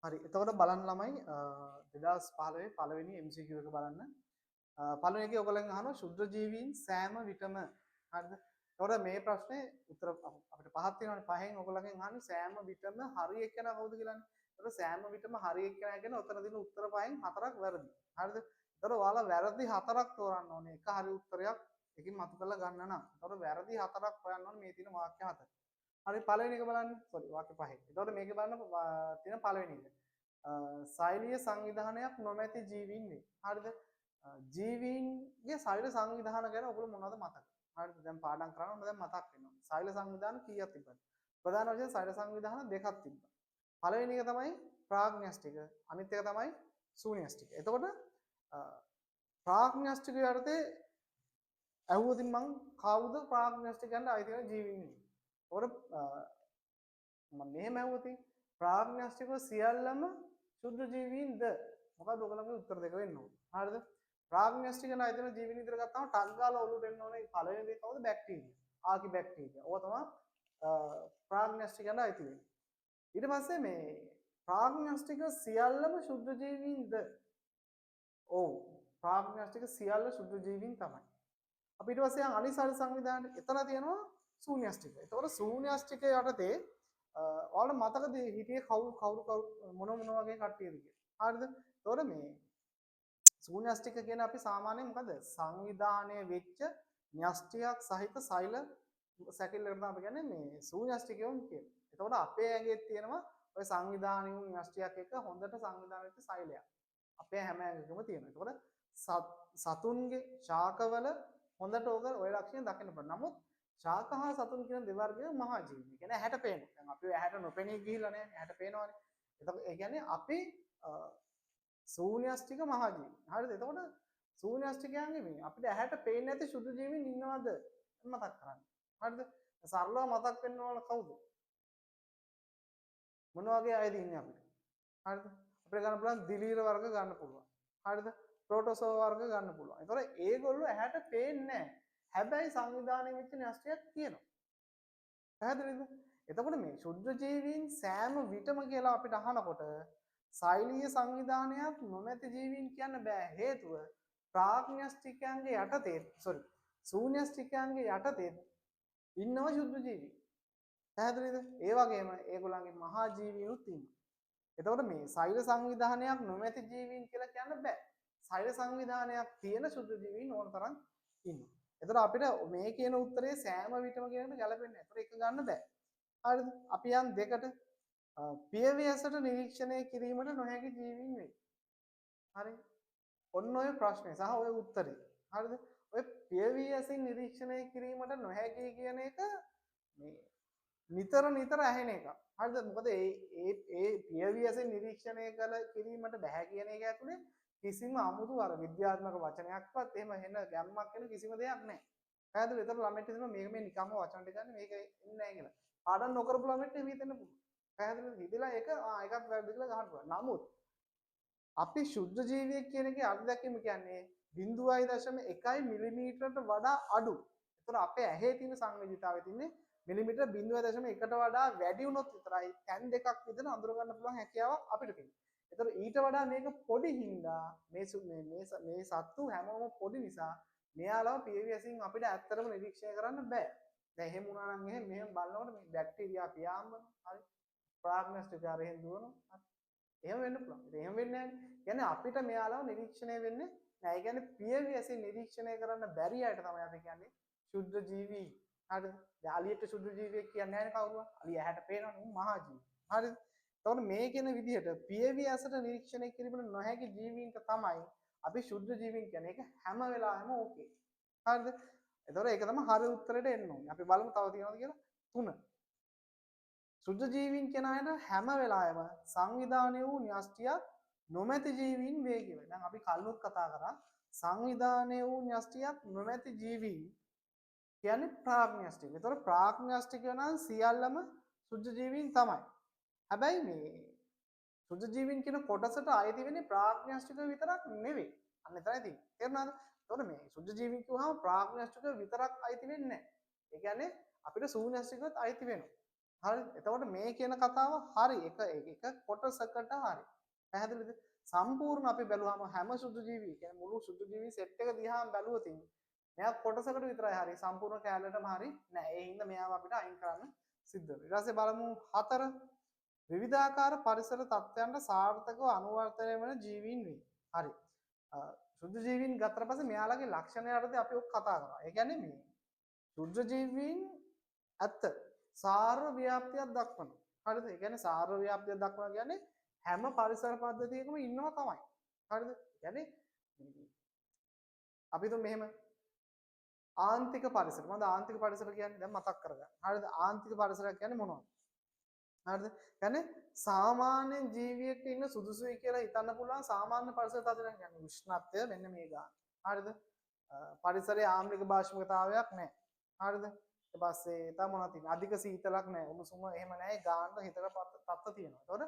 හරි. එතකොට බලන්න ළමයි 2015 පළවෙනි MCQ එක බලන්න. පළවෙනි එකේ ඔයගොල්ලන් අහනවා ශුද්‍ර ජීවීන් සෑම විටම හරිද? එතකොට මේ ප්‍රශ්නේ උත්තර අපිට පහක් තියෙනවානේ. පහෙන් ඔයගොල්ලන්ගෙන් අහන්නේ සෑම විටම හරි එක්කෙනා කවුද කියලානේ. එතකොට සෑම විටම හරි එක්කෙනා කියන උතර දෙන උත්තර පහෙන් හතරක් වැරදි. හරිද? එතකොට ඔයාලා වැරදි හතරක් තෝරන්න ඕනේ. එක හරි උත්තරයක් එකකින් මතු කරලා ගන්න නම්. එතකොට වැරදි හතරක් හොයන්න ඕනේ මේ තියෙන වාක්‍ය හතර. හරි පළවෙනි එක බලන්න. සෝරි වාක්‍ය පහේ. එතකොට මේකේ බලන්න තියෙන පළවෙනි එක. සෛලීය සංවිධානයක් නොමැති ජීවීන් වේ. හරිද? ජීවීන්ගේ සෛල සංවිධාන ගැන ඔයගොල්ලෝ මොනවද මතක? හරිද? දැන් පාඩම් කරනවා දැන් මතක් වෙනවා. සෛල සංවිධාන කීයක් තිබ්බද? ප්‍රධාන වශයෙන් සෛල සංවිධාන දෙකක් තිබ්බා. පළවෙනි එක තමයි ප්‍රාග්න්‍යෂ්ටික, අනිත් එක තමයි ශූන්‍යෂ්ටික. එතකොට ප්‍රාග්න්‍යෂ්ටික යටතේ ඇහුවොත් මං කවුද ප්‍රාග්න්‍යෂ්ටික ගන්න අයිති වෙන ජීවීන් ඉන්නේ? ඒකට මම මෙහෙම ඇහුවොත් ප්‍රාග්න්‍යෂ්ටිකව සියල්ලම ශුද්ධ ජීවීන්ද? මොකද ඔයගොල්ලන්ගේ උත්තර දෙක වෙන්න ඕනේ. හරිද? ප්‍රාග්න්‍යෂ්ටික නම් අයිති වෙන ජීවීන් විතර ගත්තාම ටක් ගාලා ඔලුවට එන්න ඕනේ පළවෙනි දේ කවුද? බැක්ටීරියා. ආකි බැක්ටීරියා. ඕක තමයි ප්‍රාග්න්‍යෂ්ටික ගන්න අයිති වෙන්නේ. ඊට පස්සේ මේ ප්‍රාග්න්‍යෂ්ටික සියල්ලම ශුද්ධ ජීවීන්ද? ඔව්. ප්‍රාග්න්‍යෂ්ටික සියල්ල ශුද්ධ ජීවීන් තමයි. අපි ඊට පස්සේ යන් අනිසාර සංවිධානයේ එතන තියෙනවා ශූන්‍යෂ්ටික. ඒතකොට ශූන්‍යෂ්ටික යටතේ ඔයාලට මතකද හිටියේ කවුරු මොන වගේ කට්ටියද කියලා? හරිද? ඒතකොට මේ ශූන්‍යෂ්ටික කියන අපි සාමාන්‍යයෙන් මොකද? සංවිධානයේ වෙච්ච න්‍යෂ්ටියක් සහිත සෛල සැකිල්ලකට තමයි අපි කියන්නේ මේ ශූන්‍යෂ්ටිකයන් කියලා. එතකොට අපේ ඇඟේ තියෙනවා ඔය සංවිධානයේ වුණ න්‍යෂ්ටියක් එක්ක හොඳට සංවිධානය වෙච්ච සෛලයක්. අපේ හැම ඇඟකම තියෙනවා. එතකොට සතුන්ගේ ශාකවල හොඳට ඔය ලක්ෂණ දකින්න පුළුවන්. නමුත් ශාක හා සතුන් කියන දෙවර්ගය මහා ජීවි. ඒ කියන්නේ ඇහැට පේනවා. දැන් අපි ඇහැට නොපෙනී ගිහිල්ලා නැහැ. ඇහැට පේනවනේ. එතකොට ඒ කියන්නේ අපි ශූන්‍යෂ්ටික මහා ජීවි. හරිද? එතකොට ශූන්‍යෂ්ටිකයන්ගේ මේ අපිට ඇහැට පේන්නේ නැති සුදු ජීවීන් ඉන්නවද? මතක් කරගන්න. හරිද? සරලව මතක් වෙන්න ඕන කවුද? මොන වගේ අයද ඉන්නේ අපිට? හරිද? අපිට ගන්න පුළුවන් දිලීර වර්ග ගන්න පුළුවන්. හරිද? ප්‍රෝටෝසෝවා වර්ග ගන්න පුළුවන්. ඒතකොට ඒගොල්ලෝ ඇහැට පේන්නේ නැහැ. හැබැයි සංවිධානයේ වෙච්ච න්‍යෂ්ටියක් තියෙනවා. පැහැදිලිද? එතකොට මේ ශුද්ධ ජීවීන් සෑම විටම කියලා අපිට අහනකොට සෛලීය සංවිධානයක් නොමැති ජීවීන් කියන්න බෑ. හේතුව ප්‍රාග්න්‍යෂ්ටිකයන්ගේ යටතේ ශූන්‍යෂ්ටිකයන්ගේ යටතේ ඉන්නව ශුද්ධ ජීවීන්. පැහැදිලිද? ඒ වගේම ඒගොල්ලන්ගේ මහා ජීවීනුත් ඉන්නවා. එතකොට මේ සෛල සංවිධානයක් නොමැති ජීවීන් කියලා කියන්න බෑ. සෛල සංවිධානයක් තියෙන ශුද්ධ ජීවීන් ඕන තරම් ඉන්නවා. එතකොට අපිට මේ කියන උත්තරේ සෑම විටම කියනකට ගැලපෙන්නේ නැහැ. ඒතර එක ගන්න බෑ. හරිද? අපි යන් දෙකට පියවියසට නිරීක්ෂණය කිරීමට නොහැකි ජීවීන් වෙයි. හරි? ඔන්න ඔය ප්‍රශ්නේ සහ ඔය උත්තරේ. හරිද? ඔය පියවියසින් නිරීක්ෂණය කිරීමට නොහැකි කියන එක මේ නිතර ඇහෙන එක. හරිද? මොකද ඒ පියවියසින් නිරීක්ෂණය කිරීමට බෑ කියන එක ඇතුලේ කිසිම අමුතු අර විද්‍යාත්මක වචනයක්වත් එහෙම එන ගැම්මක් වෙන කිසිම දෙයක් නැහැ. පැහැදිලිද? ඒතර ළමයින්ට හිතෙනවා මේක මේ නිකම්ම වචන ටික ගන්න මේක එන්නේ නැහැ කියලා. පාඩම් නොකරපු ළමයින්ට එහෙම හිතෙන්න පුළුවන්. පැහැදිලිද? හිතලා ඒක එකක් වැරදි කියලා ගහන්න පුළුවන්. නමුත් අපි ශුද්ධ ජීවියෙක් කියන එකේ අර්ථදැකීම කියන්නේ 0.1 මිලිමීටරට වඩා අඩු. ඒතර අපේ ඇහි තියෙන සංවේදීතාවය තින්නේ මිලිමීටර 0.1ට වඩා වැඩි වුණොත් විතරයි තැන් දෙකක් විතර අඳුර ගන්න පුළුවන් හැකියාවක් අපිට තියෙනවා. ඒතර ඊට වඩා මේක පොඩි හින්දා මේ සත්තු හැමෝම පොඩි නිසා මෙයාලව පියවියසින් අපිට ඇත්තටම නිරීක්ෂණය කරන්න බෑ. දැන් එහෙම වුණා නම් මෙහෙම බලනකොට මේ බැක්ටීරියා පියාඹන හරි ප්‍රාග්නස්ටිකාරයෙන් දුවනවා. එහෙම වෙන්න පුළුවන්. ඒක එහෙම වෙන්නේ නැහැ. කියන්නේ අපිට මෙයාලව නිරීක්ෂණය වෙන්නේ නැහැ. ඒ කියන්නේ පියවියසින් නිරීක්ෂණය කරන්න බැරි අයට තමයි අපි කියන්නේ ශුද්ධ ජීවි. හරිද? දැන් අලියට ශුද්ධ ජීවියෙක් කියන්නේ නැහැ නේ කවුරුවත්. අලිය ඇහැට පේනවනේ උන් මහා ජීවි. හරිද? එතකොට මේ කියන විදිහට පියවියසට නිරීක්ෂණය කිරීමට නොහැකි ජීවීන්ට තමයි අපි ශුද්ධ ජීවීන් කියන්නේ. ඒක හැම වෙලාවෙම ඕකේ. හරිද? එතකොට ඒක තමයි හරි උත්තරේට එන්න ඕනේ. අපි බලමු තව තියෙනවද කියලා. 3. ශුද්ධ ජීවීන් කියන අයට හැම වෙලාවෙම සංවිධානය වූ න්‍යෂ්ටියක් නොමැති ජීවීන් වේ කියලා. දැන් අපි කල්ලොත් කතා කරා සංවිධානය වූ න්‍යෂ්ටියක් නොමැති ජීවීන් කියන්නේ ප්‍රාග්න්‍යෂ්ටික. ඒතකොට ප්‍රාග්න්‍යෂ්ටික නම් සියල්ලම ශුද්ධ ජීවීන් තමයි. හැබැයි මේ ශුද්ධ ජීවීන් කියන කොටසට අයිති වෙන්නේ ප්‍රාග්න්‍යෂ්ටික විතරක් නෙවෙයි. අන්න එතනයි තියෙන්නේ. තේරුණාද? එතකොට මේ ශුද්ධ ජීවීන් කියවහම ප්‍රාග්න්‍යෂ්ටික විතරක් අයිති වෙන්නේ නැහැ. ඒ කියන්නේ අපිට ශූන්‍යෂ්ටිකවත් අයිති වෙනවා. හරි. එතකොට මේ කියන කතාව හරි. එක කොටසකට හරි. පැහැදිලිද? සම්පූර්ණ අපි බැලුවාම හැම සුදු ජීවි කියන්නේ මුළු සුදු ජීවි සෙට් එක දිහාම බැලුවොත් මෙයා කොටසකට විතරයි හරි. සම්පූර්ණ කැලලටම හරි නෑ. ඒ හින්දා මෙයාව අපිට අයින් කරන්න සිද්ධ වෙනවා. ඊට පස්සේ බලමු 4 විවිධාකාර පරිසර තත්ත්වයන්ට සාර්ථකව අනුවර්තනය වන ජීවීන් වේ. හරි. සුදු ජීවීන් ගත්තට පස්සේ මෙයාලගේ ලක්ෂණ යටතේ අපි ඔක් කතා කරා. ඒ කියන්නේ මේ සුදු ජීවීන් ඇත්ත සාර්ව ව්‍යාප්තියක් දක්වනවා. හරිද? ඒ කියන්නේ සාර්ව ව්‍යාප්තියක් දක්වනවා කියන්නේ හැම පරිසර පද්ධතියකම ඉන්නවා තමයි. හරිද? ඒ කියන්නේ අපි තුන් මෙහෙම ආන්තික පරිසර. මොකද ආන්තික පරිසර කියන්නේ දැන් මතක් කරගන්න. හරිද? ආන්තික පරිසරයක් කියන්නේ මොනවද? හරිද? කියන්නේ සාමාන්‍ය ජීවියෙක් ඉන්න සුදුසුයි කියලා හිතන්න පුළුවන් සාමාන්‍ය පරිසර තත්ත්වයක් කියන්නේ උෂ්ණත්වය මෙන්න මේ ගන්න. හරිද? පරිසරයේ ආම්ලික භාෂ්මිකතාවයක් නැහැ. හරිද? ඊට පස්සේ තව මොනවද තියෙන්නේ? අධික සීතලක් නැහැ. උණුසුම එහෙම නැහැ. ගානට හිතකර තත්ත්ව තියෙනවා. ඒතකොට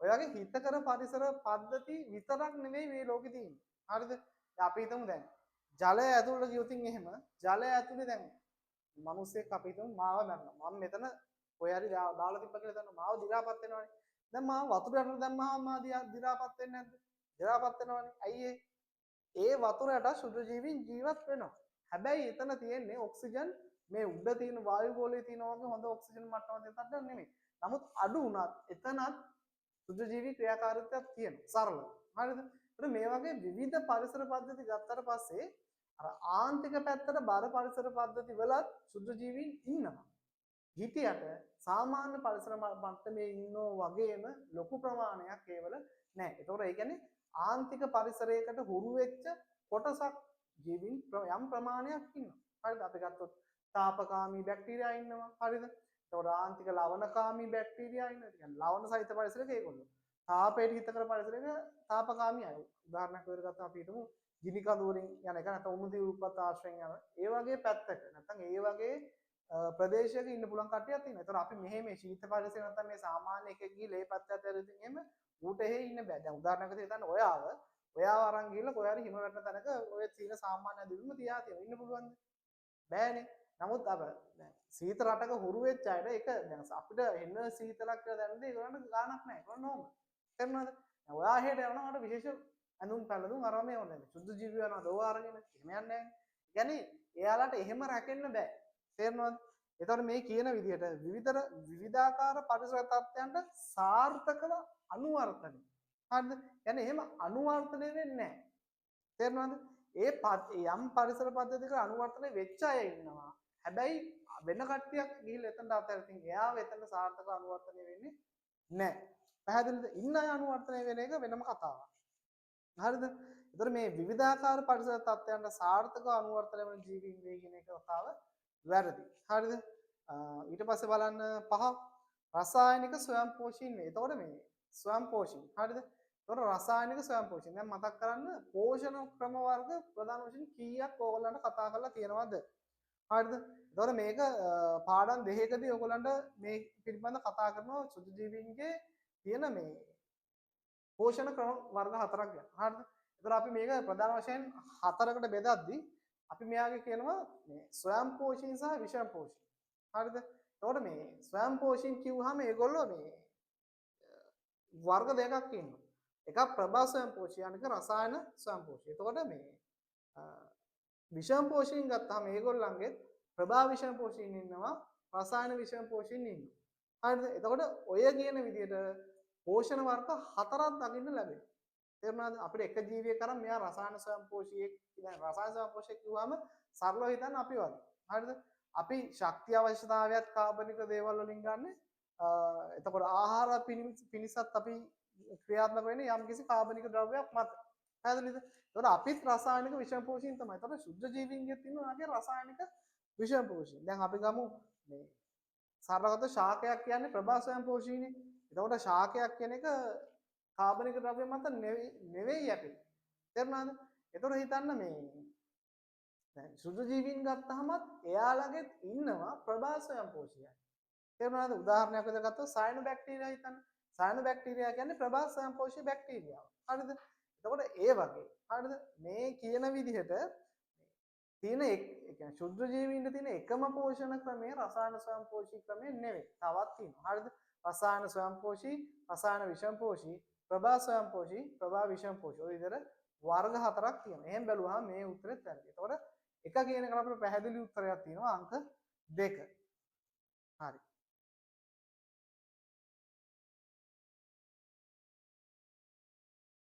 ඔය වගේ හිතකර පරිසර පද්ධති විතරක් නෙමෙයි මේ ලෝකේ තියෙන්නේ. හරිද? අපි හිතමු දැන් ජලය ඇතුළට ගියොත් එහෙම ජලය ඇතුලේ දැන් මිනිස්සෙක් අපි හිතමු මාව මරනවා. මම මෙතන ඔය හරි දාලා තිබ්බ කියලා දන්නවා මාව දි รา පත් වෙනවනේ. දැන් මාව වතුර යටට දැම්මහම මා දි รา පත් වෙන්නේ නැද්ද? දි รา පත් වෙනවනේ. ඇයි ඒ වතුර යට සුදු ජීවීන් ජීවත් වෙනවා. හැබැයි එතන තියෙන්නේ ඔක්සිජන් මේ උඩ තියෙන වායු ගෝලයේ තියෙන වගේ හොඳ ඔක්සිජන් මට්ටමක් දෙන්නත් නෙමෙයි. නමුත් අඩු වුණත් එතනත් සුදු ජීවී ක්‍රියාකාරීත්වයක් තියෙනවා. සරල. හරිද? ඒත් මේ වගේ විවිධ පරිසර පද්ධති ගත්තට පස්සේ අර ආන්තික පැත්තට බර පරිසර පද්ධති වලත් සුදු ජීවීන් ඉන්නවා. හිටියට සාමාන්‍ය පරිසර මට්ටමේ ඉන්නෝ වගේම ලොකු ප්‍රමාණයක් ඒවල නැහැ. ඒතකොට ඒ කියන්නේ ආන්තික පරිසරයකට හුරු වෙච්ච කොටසක් ජීවීන් යම් ප්‍රමාණයක් ඉන්නවා. හරිද? අපි ගත්තොත් තාපකාමී බැක්ටීරියා ඉන්නවා. හරිද? ඒතකොට ආන්තික ලවණකාමී බැක්ටීරියා ඉන්නවා. ඒ කියන්නේ ලවණ සහිත පරිසරයක ඒගොල්ලෝ. තාපයට හිතකර පරිසරයක තාපකාමී අය. උදාහරණයක් විදිහට ගත්තාම අපි හිතමු ගිනි කඳු වලින් යන එක නැත්නම් උණු දියුපත් ආශ්‍රයෙන් යන ඒ වගේ පැත්තක නැත්නම් ඒ වගේ ප්‍රදේශයක ඉන්න පුළුවන් කට්ටියක් තියෙනවා. ඒතර අපි මෙහෙ මේ ශීත පරිසරය නැත්නම් මේ සාමාන්‍ය එකක ගිහලා ඒ පැත්තට ඇවිත් ඉතින් එහෙම ඌට එහෙ ඉන්න බෑ. දැන් උදාහරණයක් විදිහට හිතන්න ඔයාව අරන් ගිහලා කොහේ හරි හිම වැටෙන තැනක ඔය තියෙන සාමාන්‍ය දිවිම තියා තියෙනවා. ඉන්න පුළුවන්ද? බෑනේ. නමුත් අප දැන් සීත රටක හුරු වෙච්ච අයට ඒක දැන් අපිට එන්න සීතලක් කියලා දැනන්නේ ඒගොල්ලන්ට ගාණක් නැහැ. ඒගොල්ලෝ නෝම. තේරුණාද? දැන් ඔයා හෙට යනවා මට විශේෂ ඇඳුම් පැළඳුම් අරන් මේ ඕනේ. සුදු ජීවි වෙනවා දෝ අරගෙන එහෙම යන්නේ නැහැ. يعني එයාලට එහෙම රැකෙන්න බෑ. තේරෙනවද? එතකොට මේ කියන විදිහට විවිධාකාර පරිසර තත්ත්වයන්ට සාර්ථකව අනුවර්තනය. හරිද? يعني එහෙම අනුවර්තනය වෙන්නේ නැහැ. තේරෙනවද? යම් පරිසර පද්ධතියක අනුවර්තනය වෙච්ච අය ඉන්නවා. හැබැයි වෙන කට්ටියක් ගිහිල්ලා එතනට අතරින් එයාව එතන සාර්ථකව අනුවර්තනය වෙන්නේ නැහැ. පැහැදිලිද? ඉන්න අය අනුවර්තනය වෙන එක වෙනම කතාවක්. හරිද? ඒතර මේ විවිධාකාර පරිසර තත්ත්වයන්ට සාර්ථකව අනුවර්තනය වෙන ජීවීන් වේ කියන එක කතාව වැරදි. හරිද? ඊට පස්සේ බලන්න 5 රසායනික ස්වයංපෝෂීන් වේ. එතකොට මේ ස්වයංපෝෂී. හරිද? එතකොට රසායනික ස්වයංපෝෂී. දැන් මතක් කරන්න පෝෂණ ක්‍රම වර්ග ප්‍රධාන වශයෙන් කීයක් ඕගොල්ලන්ට කතා කරලා තියෙනවද? හරිද? එතකොට මේක පාඩම් දෙකකදී ඕගොල්ලන්ට මේ පිළිබඳව කතා කරනවා සුදු ජීවීන්ගේ තියෙන මේ පෝෂණ ක්‍රම වර්ග 4ක් ගැන. හරිද? එතකොට අපි මේක ප්‍රධාන වශයෙන් 4කට බෙදද්දී අපි මෙයාගේ කියනවා මේ ස්වයංපෝෂී සහ විෂමපෝෂී. හරිද? එතකොට මේ ස්වයංපෝෂී කිව්වහම ඒගොල්ලෝ මේ වර්ග දෙකක් ඉන්නවා. එකක් ප්‍රභා ස්වයංපෝෂී අනික රසායන ස්වයංපෝෂී. එතකොට මේ විෂමපෝෂීන් ගත්තාම ඒගොල්ලන්ගේ ප්‍රභා විෂමපෝෂීන් ඉන්නවා රසායන විෂමපෝෂීන් ඉන්නවා. හරිද? එතකොට ඔය කියන විදිහට පෝෂණ වර්ග 4ක් දකින්න ලැබෙනවා. තේරුණාද? අපිට එක ජීවියෙක් කරන් මෙයා රසායන ස්වයංපෝෂීයෙක් දැන් රසායන ස්වයංපෝෂී කිව්වම සරලව හිතන්න අපි වගේ. හරිද? අපි ශක්තිය අවශ්‍යතාවයත් කාබනික දේවල් වලින් ගන්න. එතකොට ආහාර පිණිසත් අපි ක්‍රියාත්මක වෙන්නේ යම්කිසි කාබනික ද්‍රව්‍යයක් මත. පැහැදිලිද? එතකොට අපිත් රසායනික විෂමපෝෂීන් තමයි. එතකොට සුද්ධ ජීවීන්ගෙත් ඉන්නවාගේ රසායනික විෂමපෝෂීන්. දැන් අපි ගමු මේ සරලව ශාකයක් කියන්නේ ප්‍රභා ස්වයංපෝෂීනේ. එතකොට ශාකයක් කියන එක කාබනික ද්‍රව්‍ය මත නෙවෙයි අපි. තේරුණාද? එතකොට හිතන්න මේ දැන් සුදු ජීවීන් ගත්තහමත් එයාලගෙත් ඉන්නවා ප්‍රභා ස්වයංපෝෂියයි. තේරුණාද? උදාහරණයක් විදිහට ගත්තොත් සයනෝ බැක්ටීරියා හිතන්න. සයනෝ බැක්ටීරියා කියන්නේ ප්‍රභා ස්වයංපෝෂී බැක්ටීරියාව. හරිද? එතකොට ඒ වගේ. හරිද? මේ කියන විදිහට තියෙන ඒ කියන්නේ ශුද්ධ ජීවීන්ට තියෙන එකම පෝෂණ ක්‍රමය රසායන ස්වයංපෝෂී ක්‍රමය නෙවෙයි. තවත් තියෙනවා. හරිද? රසායන ස්වයංපෝෂී, රසායන විෂමපෝෂී, ප්‍රභා ස්වයංපෝෂී, ප්‍රභා විෂමපෝෂී. ඔය විදිහට වර්ග හතරක් තියෙනවා. එහෙන් බැලුවාම මේ උත්තරෙත් වැරදි. එතකොට එක කියන එකට අපිට පැහැදිලි උත්තරයක් තියෙනවා අංක 2. හරි.